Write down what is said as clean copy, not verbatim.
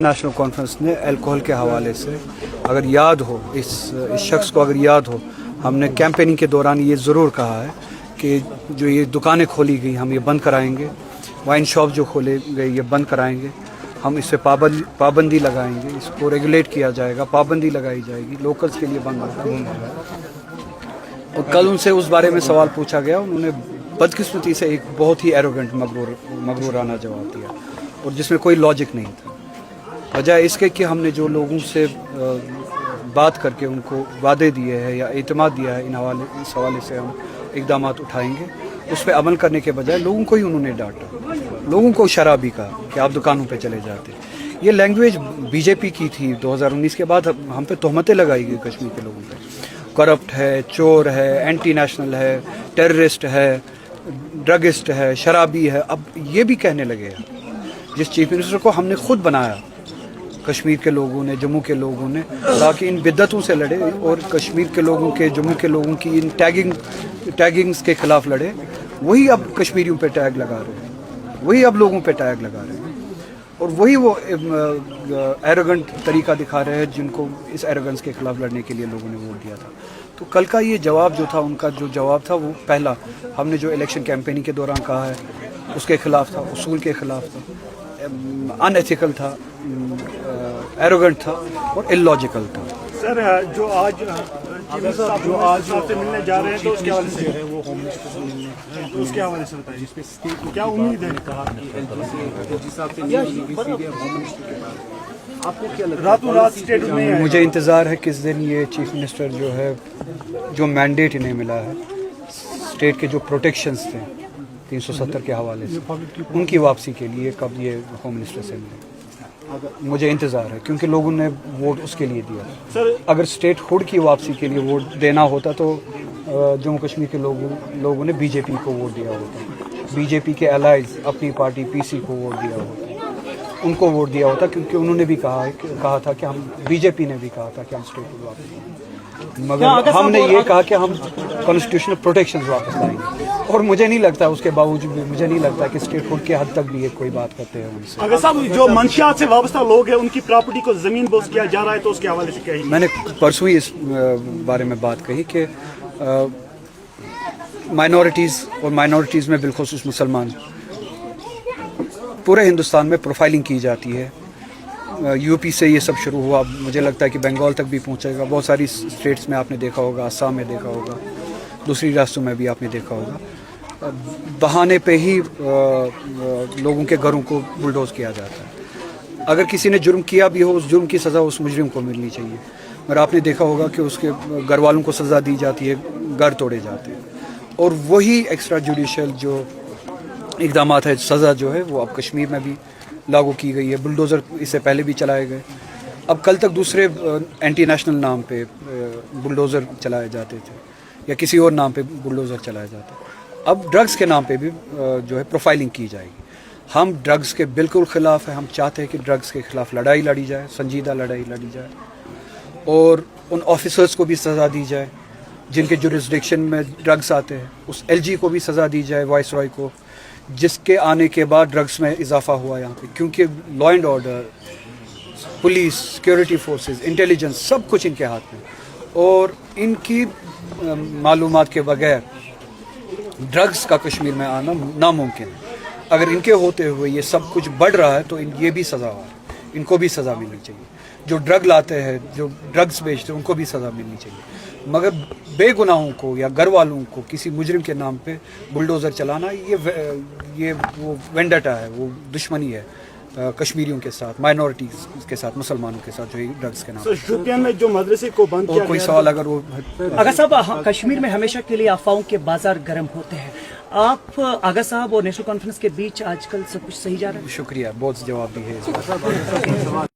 National conference ने alcohol के हवाले से अगर याद हो इस शख्स को अगर याद हो, हमने कैंपेनिंग के दौरान ये ज़रूर कहा है कि जो ये दुकानें खोली गई हम ये बंद कराएंगे, वाइन शॉप जो खोले गए ये बंद कराएंगे, हम इस पर पाबंदी लगाएंगे, इसको रेगुलेट किया जाएगा, पाबंदी लगाई जाएगी, लोकल्स के लिए बंद होगा। और कल उनसे उस बारे में सवाल पूछा गया, उन्होंने बदकिस्मती से एक बहुत ही एरोगेंट मगरूराना जवाब दिया और जिसमें कोई लॉजिक नहीं था। वजह इसके कि हमने जो लोगों से बात करके उनको वादे दिए हैं या एतमाद दिया है, इस हवाले से हम इकदाम उठाएंगे। उस पर अमल करने के बजाय लोगों को ही उन्होंने डांटा, लोगों को शराबी कहा कि आप दुकानों पे चले जाते। ये लैंग्वेज बीजेपी की थी। 2019 के बाद हम पे तोहमतें लगाई गई कश्मीर के लोगों पे, करप्ट है, चोर है, एंटी नेशनल है, टेररिस्ट है, ड्रगिस्ट है, शराबी है। अब ये भी कहने लगे हैं। जिस चीफ मिनिस्टर को हमने खुद बनाया, कश्मीर के लोगों ने, जम्मू के लोगों ने, ताकि इन बिद्दतों से लड़े और कश्मीर के लोगों के, जम्मू के लोगों की इन टैगिंग्स के खिलाफ लड़े, वही अब कश्मीरियों पे टैग लगा रहे हैं, वही अब लोगों पे टैग लगा रहे हैं और वही वो एरोगेंट तरीका दिखा रहे हैं जिनको इस एरोगेंस के खिलाफ लड़ने के लिए लोगों ने वोट दिया था। तो कल का ये जवाब जो था, उनका जो जवाब था, वो पहला हमने जो इलेक्शन कैंपेनिंग के दौरान कहा है उसके खिलाफ था, उसूल के खिलाफ था, अनएथिकल था, एरोगेंट था और इलॉजिकल था। सर, जो आज आपसे मिलने जा रहे हैं तो उसके हवाले से वो होम मिनिस्टर से मिलने, तो उसके हवाले से बताइए क्या उम्मीद है? आपको क्या लगता है रातों रात स्टेट में? मुझे इंतज़ार है किस दिन ये चीफ मिनिस्टर जो है, जो मैंडेट इन्हें मिला है, स्टेट के जो प्रोटेक्शंस थे 370 के हवाले से, उनकी वापसी के लिए कब ये होम मिनिस्टर से मिले। मुझे इंतज़ार है क्योंकि लोगों ने वोट उसके लिए दिया। सर, अगर स्टेट हुड की वापसी के लिए वोट देना होता तो जम्मू कश्मीर के लोगों ने बीजेपी को वोट दिया होता, बीजेपी के एलाइज अपनी पार्टी पीसी को वोट दिया होता, उनको वोट दिया होता, क्योंकि उन्होंने भी कहा था कि हम, बीजेपी ने भी कहा था कि हम स्टेट हुड वापस, मगर हमने ये कहा कि हम कॉन्स्टिट्यूशनल प्रोटेक्शन वापस लाएंगे। और मुझे नहीं लगता, उसके बावजूद भी मुझे नहीं लगता कि स्टेट हुड के हद तक भी ये कोई बात करते हैं उनसे। अगर साहब जो मंशियात से वाबस्ता लोग हैं उनकी प्रॉपर्टी को जमीन बोझ किया जा रहा है, तो उसके हवाले से कही मैंने परसों ही इस बारे में बात कही कि माइनॉरिटीज़ में बिलखुसूस मुसलमान, पूरे हिंदुस्तान में प्रोफाइलिंग की जाती है। यूपी से ये सब शुरू हुआ, मुझे लगता है कि बंगाल तक भी पहुंचेगा। बहुत सारी स्टेट्स में आपने देखा होगा, असम में देखा होगा, दूसरी रियासतों में भी आपने देखा होगा। बहाने पे ही लोगों के घरों को बुलडोज किया जाता है। अगर किसी ने जुर्म किया भी हो, उस जुर्म की सज़ा उस मुजरिम को मिलनी चाहिए। मगर आपने देखा होगा कि उसके घर वालों को सज़ा दी जाती है, घर तोड़े जाते हैं। और वही एक्स्ट्रा जुडिशल जो इक़दाम है, सज़ा जो है, वो अब कश्मीर में भी लागू की गई है। बुलडोज़र इससे पहले भी चलाए गए, अब कल तक दूसरे एंटी नेशनल नाम पे बुलडोज़र चलाए जाते थे या किसी और नाम पे बुलडोज़र चलाए जाते हैं। अब ड्रग्स के नाम पे भी जो है प्रोफाइलिंग की जाएगी। हम ड्रग्स के बिल्कुल ख़िलाफ़ हैं। हम चाहते हैं कि ड्रग्स के ख़िलाफ़ लड़ाई लड़ी जाए, संजीदा लड़ाई लड़ी जाए, और उन ऑफिसर्स को भी सज़ा दी जाए जिनके जुरिस्डिक्शन में ड्रग्स आते हैं। उस एलजी को भी सज़ा दी जाए, वाइस रॉय को, जिसके आने के बाद ड्रग्स में इजाफा हुआ यहाँ पे। क्योंकि law and order, police, security forces, intelligence, सब कुछ इनके हाथ में, और इनकी मालूमात के बगैर ड्रग्स का कश्मीर में आना नामुमकिन है। अगर इनके होते हुए ये सब कुछ बढ़ रहा है तो ये भी सज़ा है, इनको भी सज़ा मिलनी चाहिए। जो ड्रग लाते हैं, जो ड्रग्स बेचते हैं, उनको भी सज़ा मिलनी चाहिए। मगर बेगुनाहों को या घर वालों को किसी मुजरिम के नाम पे बुलडोज़र चलाना, ये वो वेंडटा है, वो दुश्मनी है कश्मीरियों के साथ, माइनॉरिटीज़ के साथ, मुसलमानों के साथ, जो ड्रग्स के नाम पे। शोपियान में जो मदरसे को बंद किया, कोई सवाल अगर वो आगा साहब, कश्मीर में हमेशा के लिए अफवाहों के बाजार गर्म होते हैं। आप आगा साहब और नेशनल कॉन्फ्रेंस के बीच आजकल सब कुछ सही जा रहा है? शुक्रिया, बहुत जवाब दी है।